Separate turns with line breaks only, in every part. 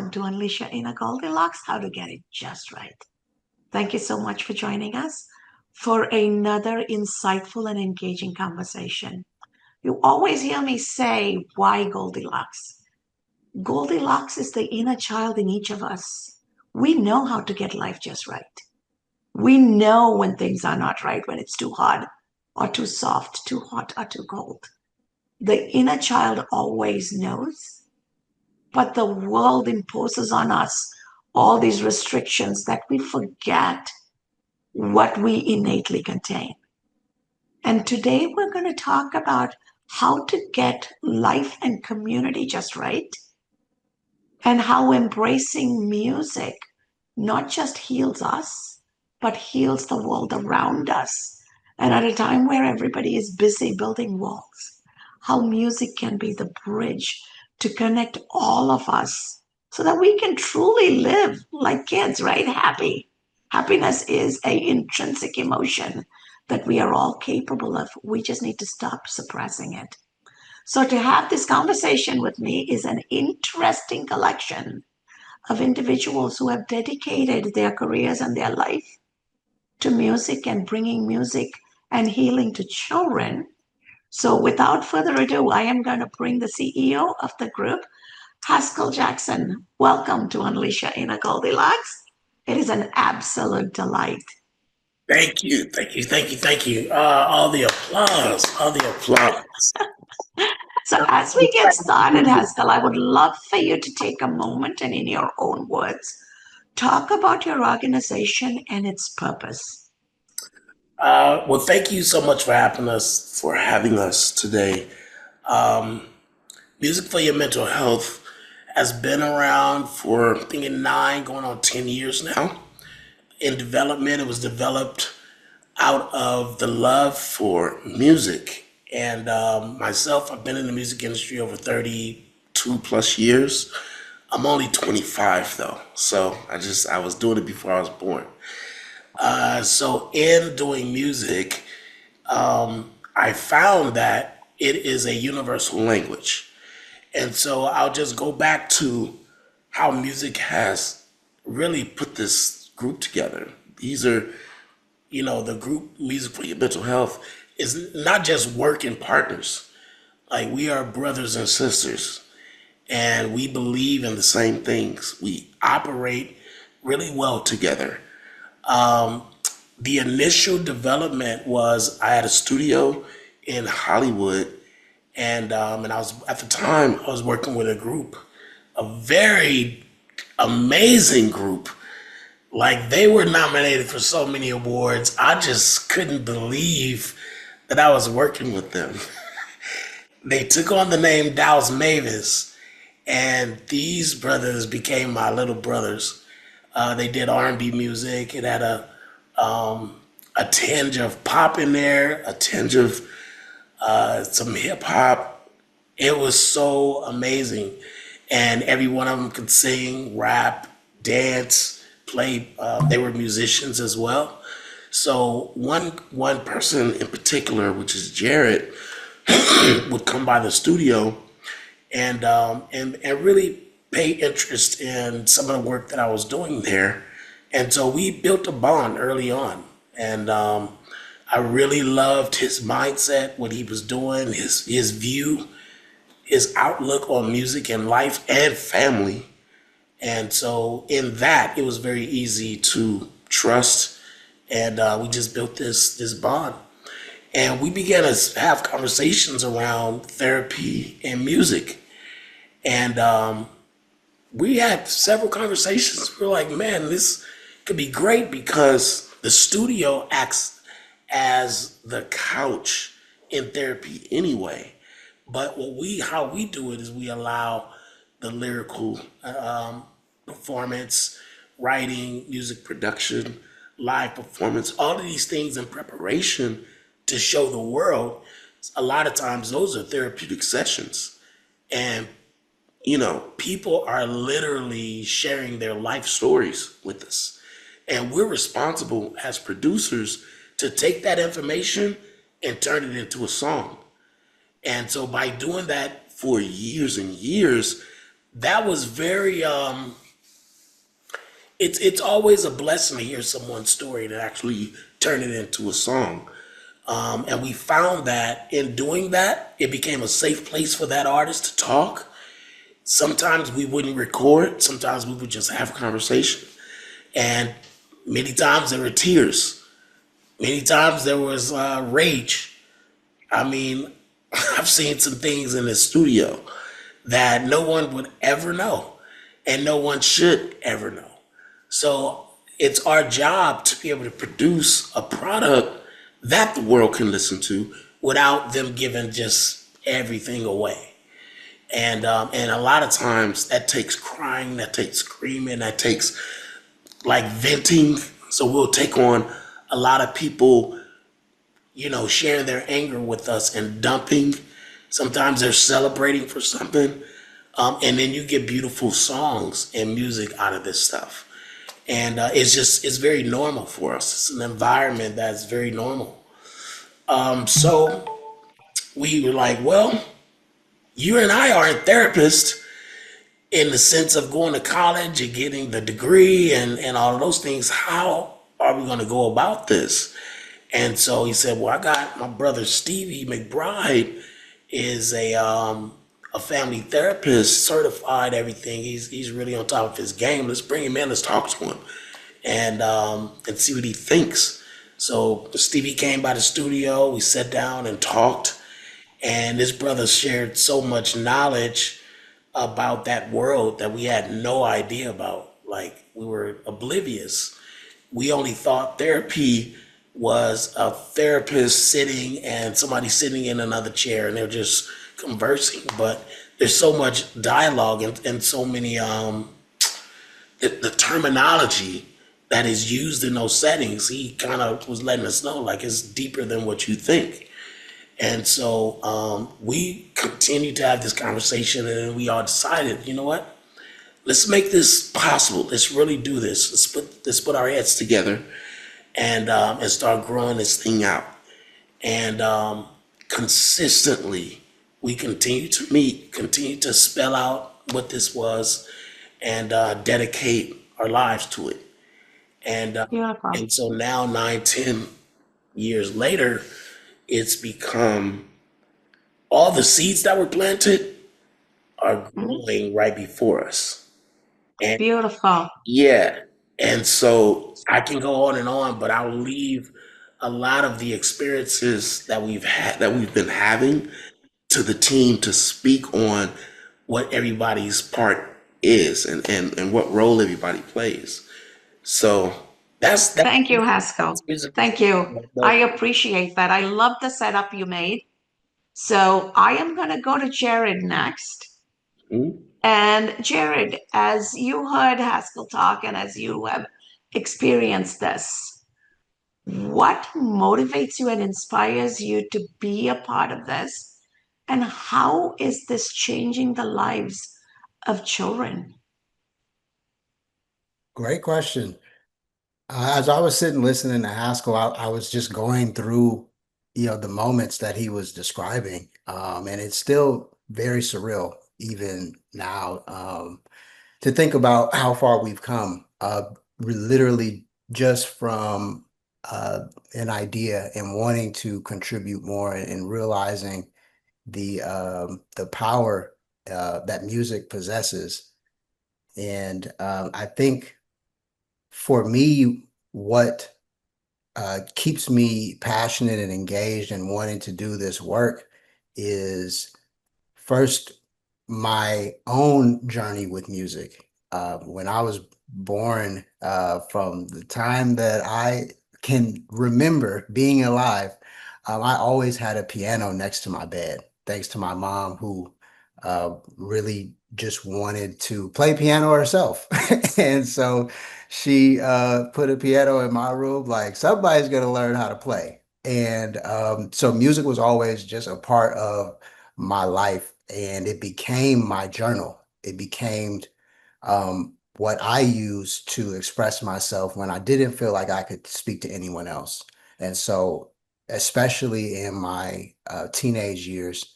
Welcome to Unleash Your Inner Goldilocks, how to get it just right. Thank you so much for joining us for another insightful and engaging conversation. You always hear me say, why Goldilocks? Goldilocks is the inner child in each of us. We know how to get life just right. We know when things are not right, when it's too hard or too soft, too hot or too cold. The inner child always knows, but the world imposes on us all these restrictions that we forget what we innately contain. And today we're going to talk about how to get life and community just right, and how embracing music not just heals us, but heals the world around us. And at a time where everybody is busy building walls, how music can be the bridge to connect all of us so that we can truly live like kids, right? Happy. Happiness is an intrinsic emotion that we are all capable of. We just need to stop suppressing it. So, to have this conversation with me is an interesting collection of individuals who have dedicated their careers and their life to music and bringing music and healing to children. So, without further ado, I am going to bring the CEO of the group, Haskell Jackson. Welcome to Unleash Your Inner Goldilocks. It is an absolute delight.
Thank you, thank you, thank you, thank you. All the applause, all the applause.
So, as we get started, Haskell, I would love for you to take a moment and, in your own words, talk about your organization and its purpose.
Well, thank you so much for having us today. Um, Music for Your Mental Health has been around for I think in 9 going on 10 years now. In development, it was developed out of the love for music. And myself, I've been in the music industry over 32 plus years. I'm only 25 though, so I was doing it before I was born. So in doing music, I found that it is a universal language. And so I'll just go back to how music has really put this group together. These are, the group Music for Your Mental Health is not just working partners. Like we are brothers and sisters and we believe in the same things. We operate really well together. The initial development was I had a studio in Hollywood, and I was at the time I was working with a group, a very amazing group. Like they were nominated for so many awards. I just couldn't believe that I was working with them. They took on the name Dows Mavis, and these brothers became my little brothers. They did R&B music. It had a tinge of pop in there, a tinge of some hip hop. It was so amazing, and every one of them could sing, rap, dance, play. They were musicians as well. So one person in particular, which is Jared, would come by the studio and really pay interest in some of the work that I was doing there. And so we built a bond early on. And I really loved his mindset, what he was doing, his view, his outlook on music and life and family. And so in that, it was very easy to trust. And we just built this bond. And we began to have conversations around therapy and music. And we had several conversations. We were like, man, this could be great because the studio acts as the couch in therapy anyway. But how we do it is we allow the lyrical performance, writing, music production, live performance, all of these things in preparation to show the world. A lot of times those are therapeutic sessions. And people are literally sharing their life stories with us. And we're responsible as producers to take that information and turn it into a song. And so by doing that for years and years, that was very it's always a blessing to hear someone's story and actually turn it into a song. And we found that in doing that, it became a safe place for that artist to talk. Sometimes we wouldn't record, sometimes we would just have a conversation. And many times there were tears, many times there was rage. I mean, I've seen some things in the studio that no one would ever know, and no one should ever know. So it's our job to be able to produce a product that the world can listen to without them giving just everything away. And a lot of times that takes crying, that takes screaming, that takes like venting. So we'll take on a lot of people, sharing their anger with us and dumping. Sometimes they're celebrating for something. And then you get beautiful songs and music out of this stuff. And it's very normal for us. It's an environment that's very normal. So we were like, well, you and I aren't therapists in the sense of going to college and getting the degree and all of those things. How are we going to go about this? And so he said, well, I got my brother Stevie McBride is a family therapist, certified, everything. He's really on top of his game. Let's bring him in. Let's talk to him and see what he thinks. So Stevie came by the studio. We sat down and talked, and this brother shared so much knowledge about that world that we had no idea about. Like we were oblivious. We only thought therapy was a therapist sitting and somebody sitting in another chair and they're just conversing. But there's so much dialogue and so many the terminology that is used in those settings. He kind of was letting us know like it's deeper than what you think. And so we continued to have this conversation, and we all decided, you know what? Let's make this possible. Let's really do this. Let's put our heads together and start growing this thing out. And consistently, we continue to meet, continue to spell out what this was, and dedicate our lives to it. And uh,
Beautiful.
and so now, 9, 10 years later, it's become all the seeds that were planted are
Mhm.
growing right before us. And
Beautiful.
yeah, and so I can go on and on, but I'll leave a lot of the experiences that we've been having to the team to speak on what everybody's part is and what role everybody plays. So that's
Thank you, Haskell.
music.
Thank you. I appreciate that. I love the setup you made. So I am going to go to Jared next.
Mhm.
And Jared, as you heard Haskell talk and as you have experienced this, what motivates you and inspires you to be a part of this? And how is this changing the lives of children?
Great question. As I was sitting listening to Haskell, I was just going through, the moments that he was describing, and it's still very surreal even now, to think about how far we've come. Literally just from an idea and wanting to contribute more and realizing the power that music possesses. And I think for me, what keeps me passionate and engaged and wanting to do this work is first my own journey with music. When I was born, from the time that I can remember being alive, I always had a piano next to my bed, thanks to my mom, who really just wanted to play piano herself. And so she put a piano in my room, like somebody's going to learn how to play. And so music was always just a part of my life, and it became my journal. It became what I used to express myself when I didn't feel like I could speak to anyone else. And so, especially in my teenage years,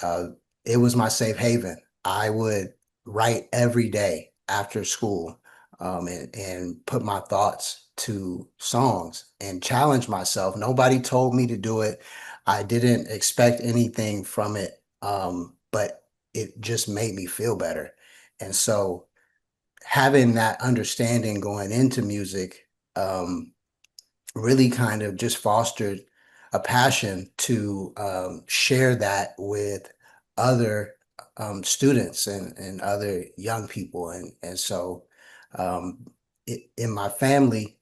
uh, it was my safe haven. I would write every day after school, and put my thoughts to songs and challenge myself. Nobody told me to do it. I didn't expect anything from it, but it just made me feel better. And so having that understanding going into music, really kind of just fostered a passion to share that with other students and other young people. And so in my family,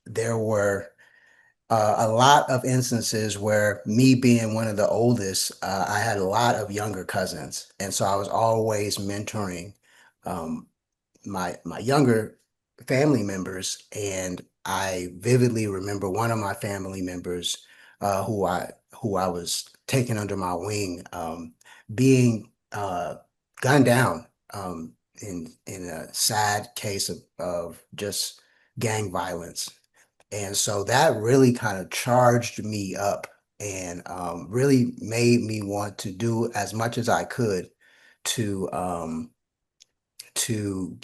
there were a lot of instances where me being one of the oldest, I had a lot of younger cousins. And so I was always mentoring um, my younger family members, and I vividly remember one of my family members, who I was taking under my wing, being gunned down, in a sad case of just gang violence. And so that really kind of charged me up and really made me want to do as much as I could to to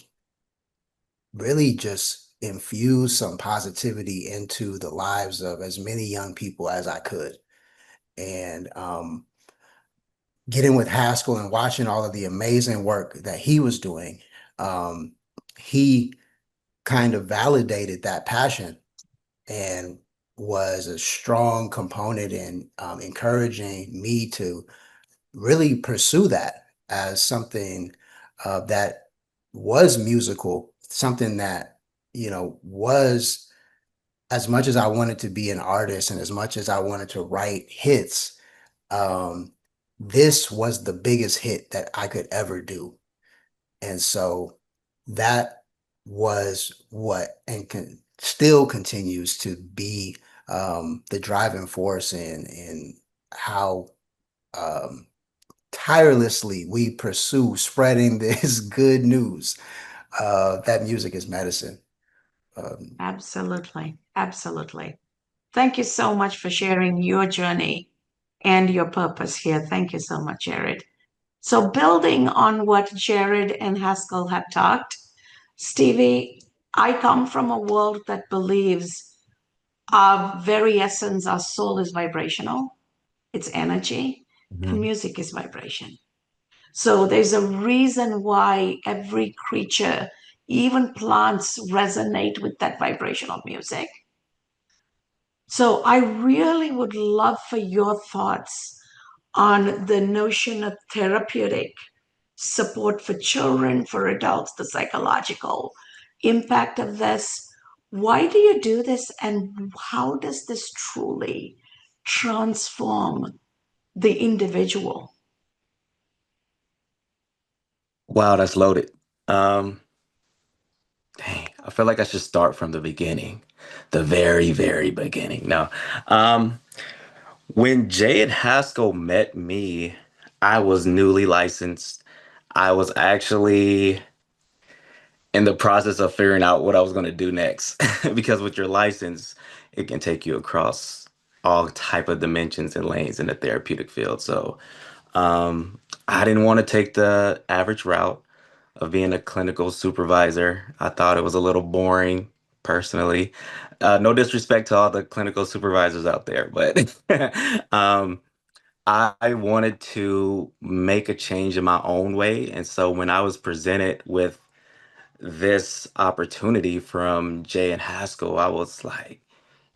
really just infuse some positivity into the lives of as many young people as I could. And getting with Haskell and watching all of the amazing work that he was doing, um, he kind of validated that passion and was a strong component in encouraging me to really pursue that as something that was musical, something that, was, as much as I wanted to be an artist and as much as I wanted to write hits, um, this was the biggest hit that I could ever do. And so that was what, and still continues to be the driving force in how um, tirelessly we pursue spreading this good news, that music is medicine. Um,
Absolutely. Absolutely. Thank you so much for sharing your journey and your purpose here. Thank you so much, Jared. So, building on what Jared and Haskell have talked, Stevie, I come from a world that believes our very essence, our soul is vibrational, it's energy, and
Mhm.
music is vibration. So, there's a reason why every creature, even plants, resonate with that vibrational music. So, I really would love for your thoughts on the notion of therapeutic support for children, for adults, the psychological impact of this. Why do you do this, and how does this truly transform the individual?
Wow, that's loaded. Um, Dang, I feel like I should start from the beginning, the very, very beginning. No, um, when Jay and Haskell met me, I was newly licensed. I was actually in the process of figuring out what I was going to do next, because with your license, it can take you across all type of dimensions and lanes in the therapeutic field. So, I didn't want to take the average route of being a clinical supervisor. I thought it was a little boring, personally. No disrespect to all the clinical supervisors out there, but um, I wanted to make a change in my own way. And so when I was presented with this opportunity from Jay and Haskell, I was like,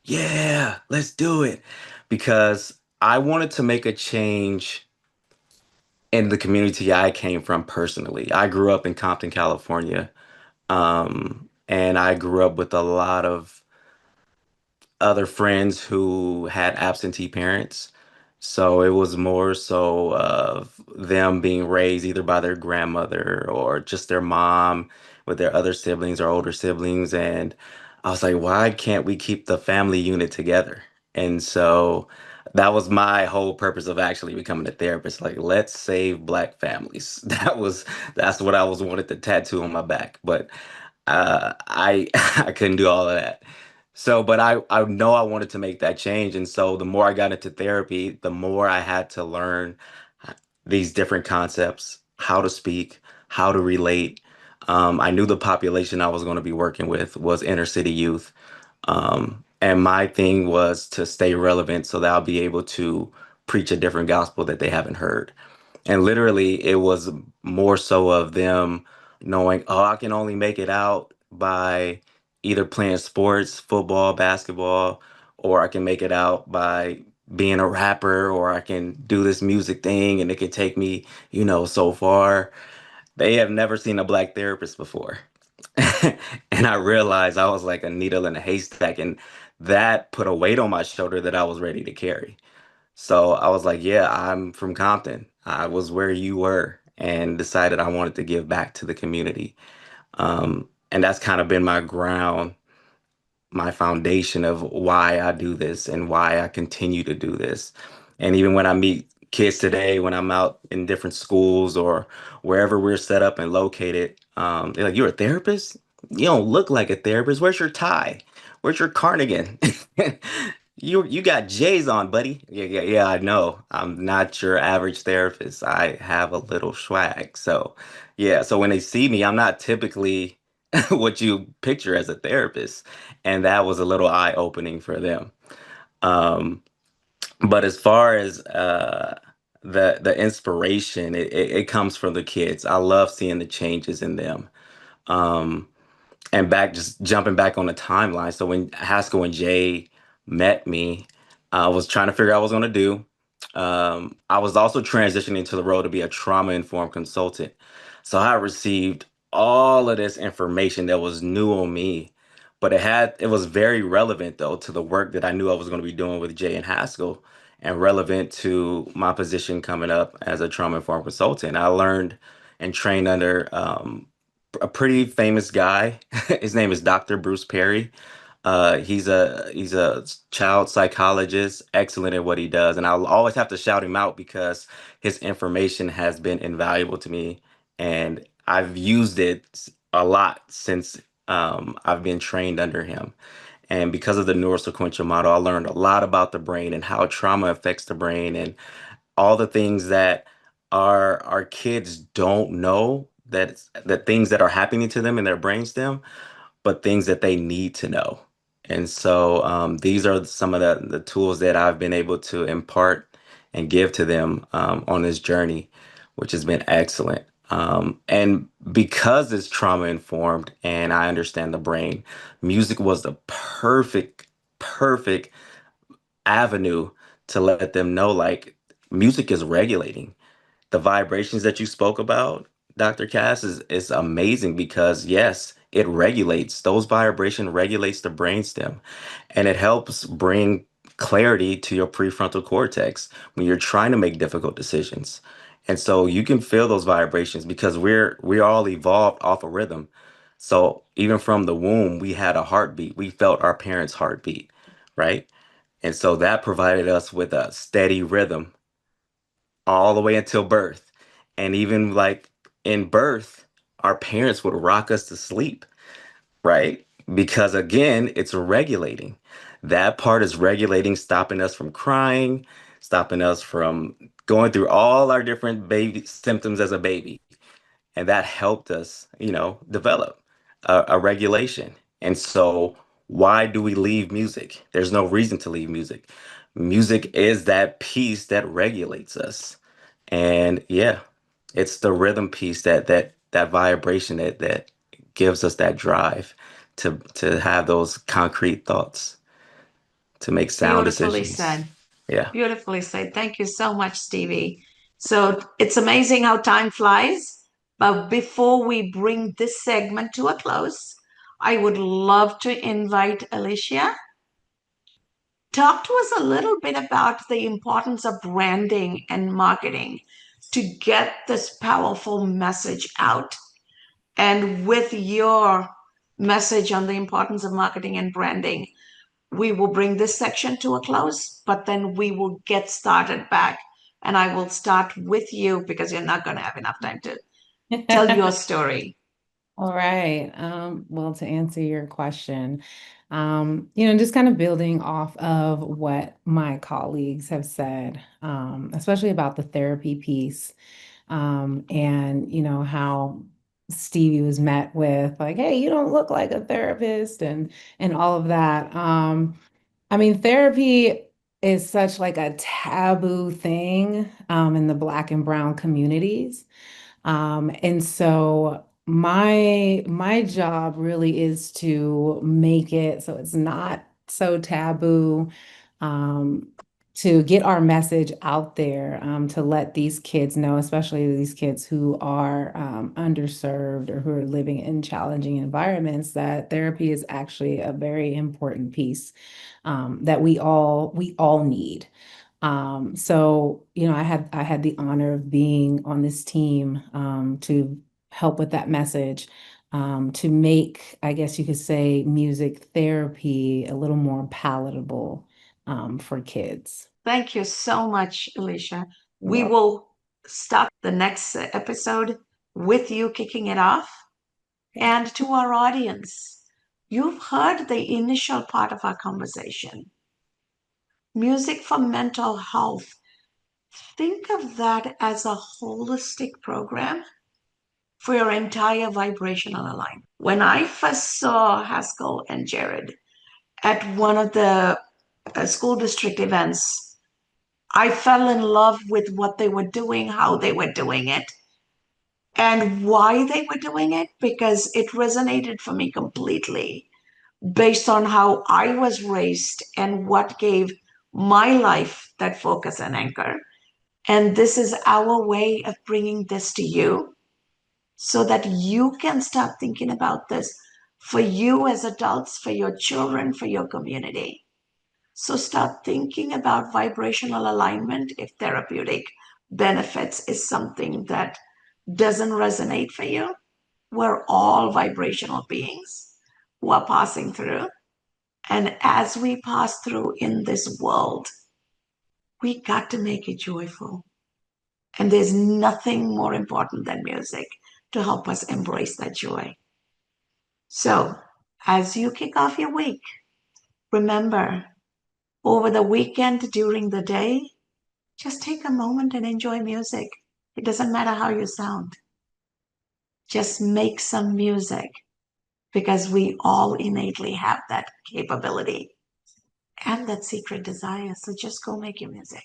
yeah, let's do it. Because I wanted to make a change in the community I came from personally. I grew up in Compton, California. And I grew up with a lot of other friends who had absentee parents. So it was more so of them being raised either by their grandmother or just their mom with their other siblings or older siblings. And I was like, why can't we keep the family unit together? And so that was my whole purpose of actually becoming a therapist. Like, let's save Black families. That's what I was wanted to tattoo on my back. But I I couldn't do all of that. So, but I know I wanted to make that change, and so the more I got into therapy, the more I had to learn these different concepts, how to speak, how to relate. I knew the population I was going to be working with was inner city youth. And my thing was to stay relevant so that I'll be able to preach a different gospel that they haven't heard. And literally, it was more so of them knowing, oh, I can only make it out by either playing sports, football, basketball, or I can make it out by being a rapper, or I can do this music thing and it can take me, so far. They have never seen a black therapist before. And I realized I was like a needle in a haystack, and that put a weight on my shoulder that I was ready to carry. So I was like, yeah, I'm from Compton. I was where you were and decided I wanted to give back to the community. And that's kind of been my ground, my foundation of why I do this and why I continue to do this. And even when I meet kids today, when I'm out in different schools or wherever we're set up and located, they're like, "You're a therapist? You don't look like a therapist. Where's your tie? Where's your cardigan? You got J's on, buddy." Yeah, yeah, yeah, I know. I'm not your average therapist. I have a little swag. So, yeah, so when they see me, I'm not typically what you picture as a therapist, and that was a little eye-opening for them. Um, but as far as the inspiration, it comes from the kids. I love seeing the changes in them. Um, and just jumping back on the timeline. So when Haskell and Jay met me, I was trying to figure out what I was going to do. I was also transitioning to the role to be a trauma informed consultant. So I received all of this information that was new on me, but it was very relevant though to the work that I knew I was going to be doing with Jay and Haskell, and relevant to my position coming up as a trauma informed consultant. I learned and trained under a pretty famous guy. His name is Dr. Bruce Perry. He's a child psychologist, excellent at what he does, and I'll always have to shout him out because his information has been invaluable to me, and I've used it a lot since I've been trained under him. And because of the neurosequential model, I learned a lot about the brain and how trauma affects the brain, and all the things that our kids don't know, that things that are happening to them in their brainstem, but things that they need to know. And so these are some of the tools that I've been able to impart and give to them on this journey, which has been excellent. And because it's trauma informed and I understand the brain, music was the perfect avenue to let them know, like, music is regulating the vibrations that you spoke about, Dr. Cass, is amazing because yes, it regulates those vibration regulates the brainstem, and it helps bring clarity to your prefrontal cortex when you're trying to make difficult decisions. And so you can feel those vibrations because we're all evolved off a rhythm. So even from the womb, we had a heartbeat. We felt our parents' heartbeat, right? And so that provided us with a steady rhythm all the way until birth. And even like in birth, our parents would rock us to sleep, right? Because again, it's regulating. That part is regulating, stopping us from crying, stopping us from going through all our different baby symptoms as a baby. And that helped us, develop a regulation. And so, why do we leave music? There's no reason to leave music. Music is that piece that regulates us. And yeah, it's the rhythm piece, that vibration that gives us that drive to have those concrete thoughts, to make sound
Beautifully
decisions.
said.
Yeah.
Beautifully said. Thank you so much, Stevie. So it's amazing how time flies. But before we bring this segment to a close, I would love to invite Alicia. Talk to us a little bit about the importance of branding and marketing to get this powerful message out. And with your message on the importance of marketing and branding, we will bring this section to a close, but then we will get started back. And I will start with you because you're not going to have enough time to tell your story.
All right. Well, to answer your question, just kind of building off of what my colleagues have said, especially about the therapy piece. And how Stevie was met with like, hey, you don't look like a therapist and all of that. I mean, therapy is such like a taboo thing in the Black and brown communities. And so my job really is to make it so it's not so taboo, um, to get our message out there, to let these kids know, especially these kids who are underserved or who are living in challenging environments, that therapy is actually a very important piece that we all need. So, I had the honor of being on this team to help with that message, to make, I guess you could say, music therapy a little more palatable for kids.
Thank you so much, Alicia. We
Well,
will start the next episode with you kicking it off.
okay.
And to our audience, you've heard the initial part of our conversation. Music for mental health. Think of that as a holistic program for your entire vibrational alignment. When I first saw Haskell and Jared at one of the school district events, I fell in love with what they were doing, how they were doing it, and why they were doing it, because it resonated for me completely based on how I was raised and what gave my life that focus and anchor. And this is our way of bringing this to you so that you can start thinking about this for you as adults, for your children, for your community. So start thinking about vibrational alignment if therapeutic benefits is something that doesn't resonate for you. We're all vibrational beings who are passing through. And as we pass through in this world, we got to make it joyful. And there's nothing more important than music to help us embrace that joy. So, as you kick off your week, remember over the weekend during the day, just take a moment and enjoy music. It doesn't matter how you sound, just make some music because we all innately have that capability and that secret desire. So just go make your music.